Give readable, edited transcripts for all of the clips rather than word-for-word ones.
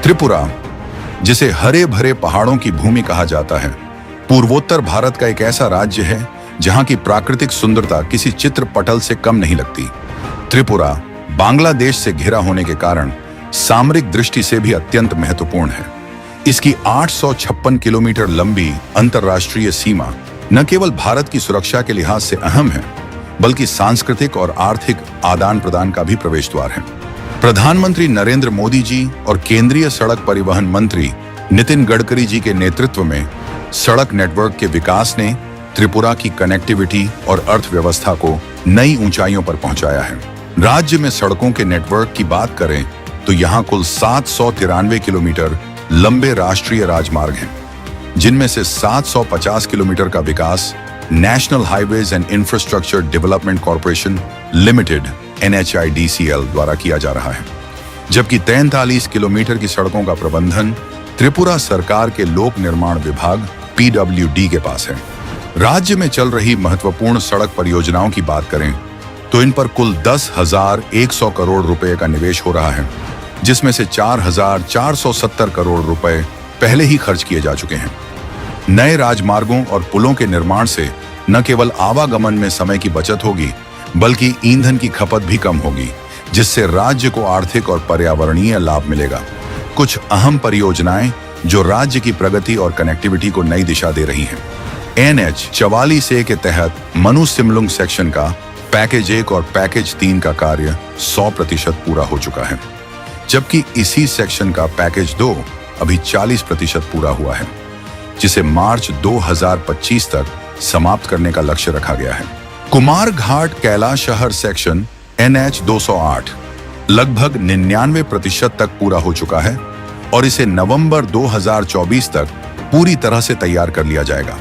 त्रिपुरा, जिसे हरे भरे पहाड़ों की भूमि कहा जाता है, पूर्वोत्तर भारत का एक ऐसा राज्य है जहां की प्राकृतिक सुंदरता किसी चित्र पटल से कम नहीं लगती। त्रिपुरा बांग्लादेश से घिरा होने के कारण सामरिक दृष्टि से भी अत्यंत महत्वपूर्ण है। इसकी 856 किलोमीटर लंबी अंतर्राष्ट्रीय सीमा न केवल भारत की सुरक्षा के लिहाज से अहम है, बल्कि सांस्कृतिक और आर्थिक आदान प्रदान का भी प्रवेश द्वार है। प्रधानमंत्री नरेंद्र मोदी जी और केंद्रीय सड़क परिवहन मंत्री नितिन गडकरी जी के नेतृत्व में सड़क नेटवर्क के विकास ने त्रिपुरा की कनेक्टिविटी और अर्थव्यवस्था को नई ऊंचाइयों पर पहुंचाया है। राज्य में सड़कों के नेटवर्क की बात करें तो यहाँ कुल 793 किलोमीटर लंबे राष्ट्रीय राजमार्ग हैं, जिनमें से 750 किलोमीटर का विकास national highways and infrastructure development corporation limited NHIDCL द्वारा किया जा रहा है, जबकि 43 किलोमीटर की सड़कों का प्रबंधन त्रिपुरा सरकार के लोक निर्माण विभाग PWD के पास है। राज्य में चल रही महत्वपूर्ण सड़क परियोजनाओं की बात करें तो इन पर कुल 10,100 करोड़ रुपए का निवेश हो रहा है, जिसमें से 4,470 करोड़ रुपए पहले ही खर्च किए जा चुके हैं। नए राजमार्गों और पुलों के निर्माण से न केवल आवागमन में समय की बचत होगी, बल्कि ईंधन की खपत भी कम होगी, जिससे राज्य को आर्थिक और पर्यावरणीय लाभ मिलेगा। कुछ अहम परियोजनाएं जो राज्य की प्रगति और कनेक्टिविटी को नई दिशा दे रही हैं। NH 44A के तहत मनु सिमलुंग सेक्शन का पैकेज 1 और पैकेज 3 का कार्य 100% पूरा हो चुका है, जबकि इसी सेक्शन का पैकेज 2 अभी 40% पूरा हुआ है, जिसे मार्च 2025 तक समाप्त करने का लक्ष्य रखा गया है। कुमार घाट कैलाशहर सेक्शन NH 208 लगभग 99% तक पूरा हो चुका है और इसे नवंबर 2024 तक पूरी तरह से तैयार कर लिया जाएगा।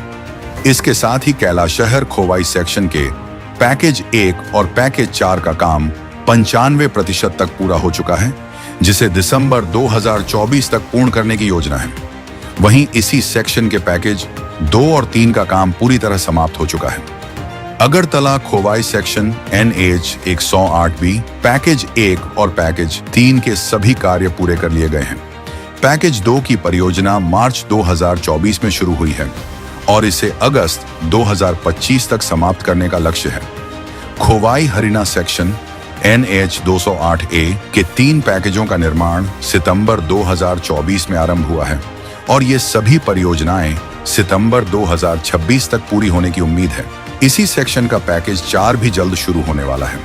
इसके साथ ही कैलाशहर खोवाई सेक्शन के पैकेज 1 और पैकेज 4 का काम 95% तक पूरा हो चुका है, जिसे दिसंबर 2024 तक पूर्ण करने की योजना है। वहीं इसी सेक्शन के पैकेज 2 और 3 का काम पूरी तरह समाप्त हो चुका है। Agartala Khowai section NH 108B package 1 और पैकेज 3 के सभी कार्य पूरे कर लिए गए हैं। पैकेज 2 की परियोजना मार्च 2024 में शुरू हुई है और इसे अगस्त 2025 तक समाप्त करने का लक्ष्य है। खोवाई हरिना सेक्शन NH 208A के 3 पैकेजों का निर्माण सितंबर 2024 में आरंभ हुआ है और ये सभी परियोजनाएं सितंबर 2026 तक पूरी होने की उम्मीद है। इसी सेक्शन का पैकेज 4 भी जल्द शुरू होने वाला है।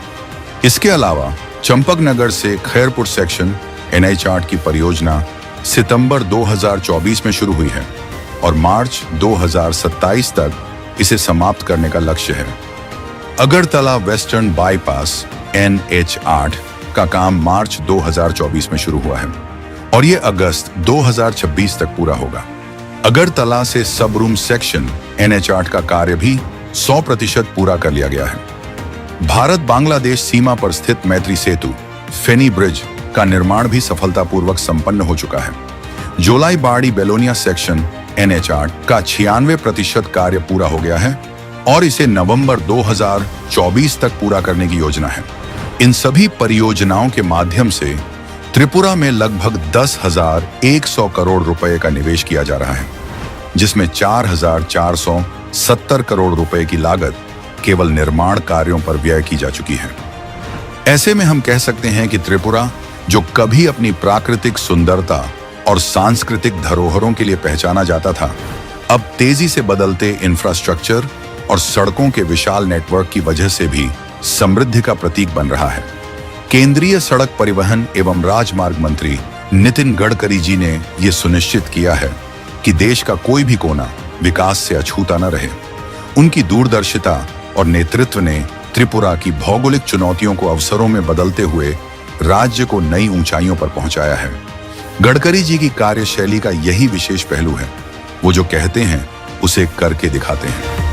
इसके अलावा चंपकनगर से खैरपुर सेक्शन NH 8 की परियोजना सितंबर 2024 में शुरू हुई है और मार्च 2027 तक इसे समाप्त करने का लक्ष्य है। अगरतला वेस्टर्न बाईपास NH 8 का काम मार्च 2024 में शुरू हुआ है और ये अगस्त 2026 तक पूरा होगा। अगरतला से सबरूम सेक्शन NH 8 का कार्य भी 100% पूरा कर लिया गया है। भारत बांग्लादेश सीमा पर स्थित मैत्री सेतु फेनी ब्रिज का निर्माण भी सफलतापूर्वक संपन्न हो चुका है। जोलाई बाड़ी बेलोनिया सेक्शन NH 8 का 96% कार्य पूरा हो गया है और इसे नवंबर 2024 तक पूरा करने की योजना है। इन सभी परियोजनाओं के माध्यम से त्रिपुरा में लगभग 10,100 करोड़ रुपए का निवेश किया जा रहा है, जिसमें 4,470 करोड़ रुपए की लागत केवल निर्माण कार्यों पर व्यय की जा चुकी है। ऐसे में हम कह सकते हैं कि त्रिपुरा, जो कभी अपनी प्राकृतिक सुंदरता और सांस्कृतिक धरोहरों के लिए पहचाना जाता था, अब तेजी से बदलते इंफ्रास्ट्रक्चर और सड़कों के विशाल नेटवर्क की वजह से भी समृद्धि का प्रतीक बन रहा है। केंद्रीय सड़क परिवहन एवं राजमार्ग मंत्री नितिन गडकरी जी ने यह सुनिश्चित किया है कि देश का कोई भी कोना विकास से अछूता न रहे। उनकी दूरदर्शिता और नेतृत्व ने त्रिपुरा की भौगोलिक चुनौतियों को अवसरों में बदलते हुए राज्य को नई ऊंचाइयों पर पहुंचाया है। गडकरी जी की कार्यशैली का यही विशेष पहलू है, वो जो कहते हैं उसे करके दिखाते हैं।